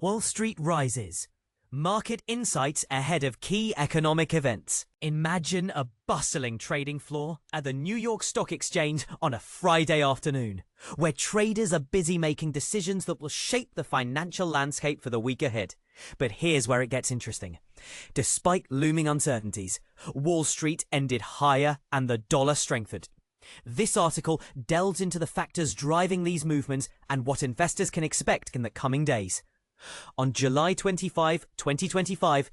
Wall Street rises. Market insights ahead of key economic events. Imagine a bustling trading floor at the New York Stock Exchange on a Friday afternoon, where traders are busy making decisions that will shape the financial landscape for the week ahead. But here's where it gets interesting. Despite looming uncertainties, Wall Street ended higher and the dollar strengthened. This article delves into the factors driving these movements and what investors can expect in the coming days. On July 25, 2025,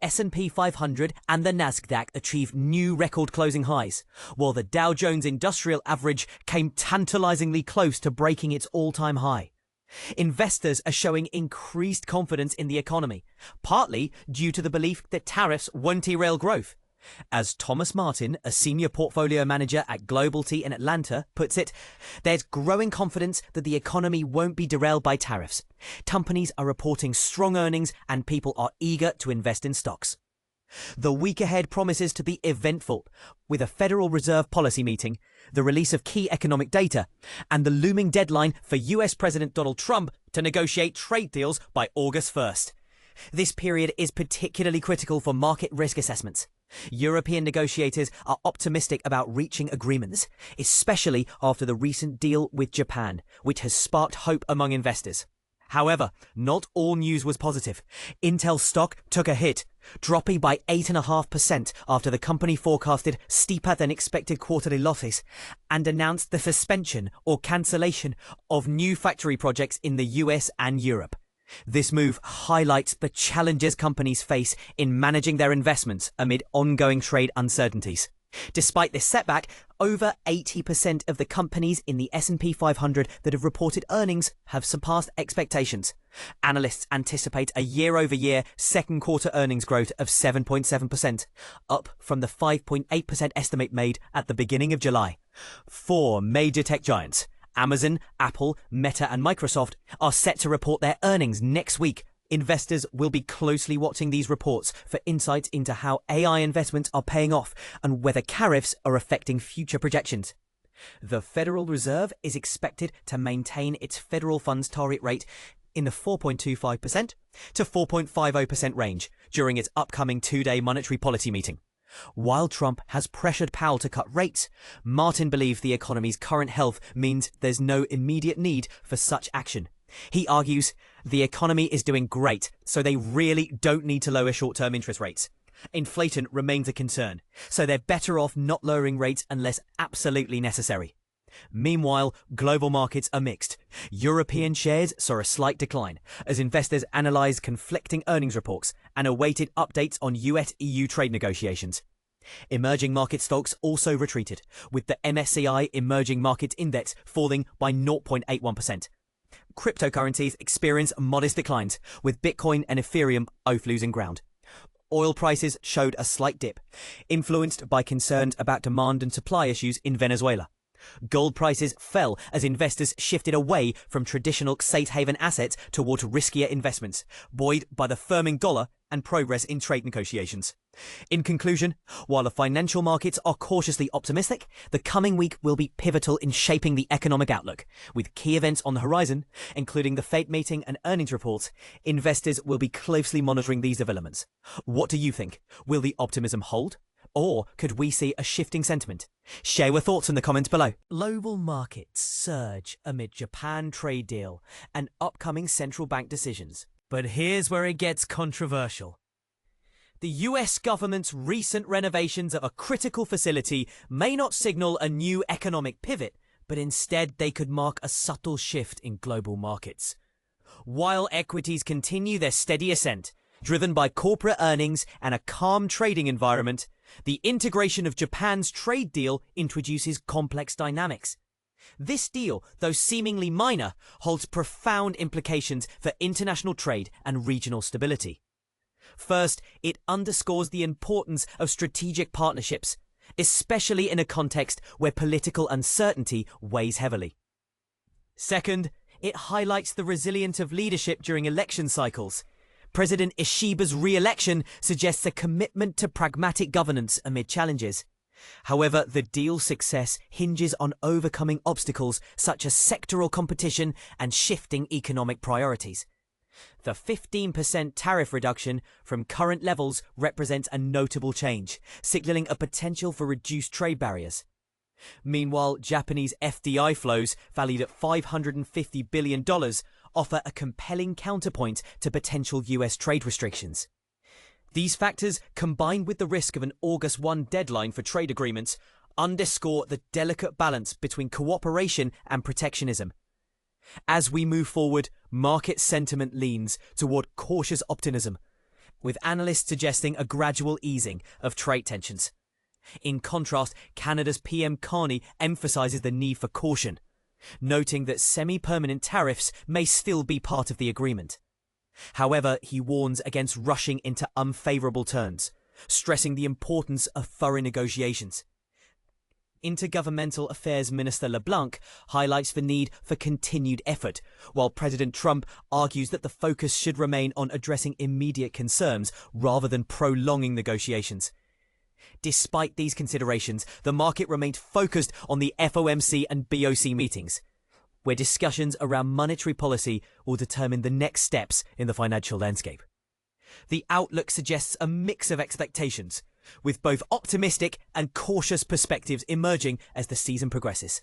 S&P 500 and the Nasdaq achieved new record closing highs, while the Dow Jones Industrial Average came tantalizingly close to breaking its all-time high. Investors are showing increased confidence in the economy, partly due to the belief that tariffs won't derail growth. As Thomas Martin, a senior portfolio manager at Global T in Atlanta, puts it, there's growing confidence that the economy won't be derailed by tariffs. Companies are reporting strong earnings and people are eager to invest in stocks. The week ahead promises to be eventful, with a Federal Reserve policy meeting, the release of key economic data, and the looming deadline for US President Donald Trump to negotiate trade deals by August 1st. This period is particularly critical for market risk assessments. European negotiators are optimistic about reaching agreements, especially after the recent deal with Japan, which has sparked hope among investors. However, not all news was positive. Intel stock took a hit, dropping by 8.5% after the company forecasted steeper than expected quarterly losses and announced the suspension or cancellation of new factory projects in the US and Europe. This move highlights the challenges companies face in managing their investments amid ongoing trade uncertainties. Despite this setback, over 80% of the companies in the S&P 500 that have reported earnings have surpassed expectations. Analysts anticipate a year-over-year second quarter earnings growth of 7.7%, up from the 5.8% estimate made at the beginning of July. 4 major tech giants, Amazon, Apple, Meta and Microsoft, are set to report their earnings next week. Investors will be closely watching these reports for insights into how AI investments are paying off and whether tariffs are affecting future projections. The Federal Reserve is expected to maintain its federal funds target rate in the 4.25% to 4.50% range during its upcoming two-day monetary policy meeting. While Trump has pressured Powell to cut rates, Martin believes the economy's current health means there's no immediate need for such action. He argues the economy is doing great, so they really don't need to lower short-term interest rates. Inflation remains a concern, so they're better off not lowering rates unless absolutely necessary. Meanwhile, global markets are mixed. European shares saw a slight decline as investors analysed conflicting earnings reports and awaited updates on US-EU trade negotiations. Emerging market stocks also retreated, with the MSCI Emerging Markets Index falling by 0.81%. Cryptocurrencies experienced modest declines, with Bitcoin and Ethereum both losing ground. Oil prices showed a slight dip, influenced by concerns about demand and supply issues in Venezuela. Gold prices fell as investors shifted away from traditional safe haven assets toward riskier investments, buoyed by the firming dollar and progress in trade negotiations. In conclusion, while the financial markets are cautiously optimistic, the coming week will be pivotal in shaping the economic outlook. With key events on the horizon, including the Fed meeting and earnings reports, investors will be closely monitoring these developments. What do you think? Will the optimism hold? Or could we see a shifting sentiment? Share your thoughts in the comments below. Global markets surge amid Japan trade deal and upcoming central bank decisions. But here's where it gets controversial. The US government's recent renovations of a critical facility may not signal a new economic pivot, but instead they could mark a subtle shift in global markets. While equities continue their steady ascent, driven by corporate earnings and a calm trading environment, the integration of Japan's trade deal introduces complex dynamics. This deal, though seemingly minor, holds profound implications for international trade and regional stability. First, it underscores the importance of strategic partnerships, especially in a context where political uncertainty weighs heavily. Second, it highlights the resilience of leadership during election cycles. President Ishiba's re-election suggests a commitment to pragmatic governance amid challenges. However, the deal's success hinges on overcoming obstacles such as sectoral competition and shifting economic priorities. The 15% tariff reduction from current levels represents a notable change, signaling a potential for reduced trade barriers. Meanwhile, Japanese FDI flows, valued at $550 billion, offer a compelling counterpoint to potential US trade restrictions. These factors, combined with the risk of an August 1 deadline for trade agreements, underscore the delicate balance between cooperation and protectionism. As we move forward, market sentiment leans toward cautious optimism, with analysts suggesting a gradual easing of trade tensions. In contrast, Canada's PM Carney emphasises the need for caution, noting that semi-permanent tariffs may still be part of the agreement. However, he warns against rushing into unfavourable turns, stressing the importance of thorough negotiations. Intergovernmental Affairs Minister LeBlanc highlights the need for continued effort, while President Trump argues that the focus should remain on addressing immediate concerns rather than prolonging negotiations. Despite these considerations, the market remained focused on the FOMC and BOC meetings, where discussions around monetary policy will determine the next steps in the financial landscape. The outlook suggests a mix of expectations, with both optimistic and cautious perspectives emerging as the season progresses.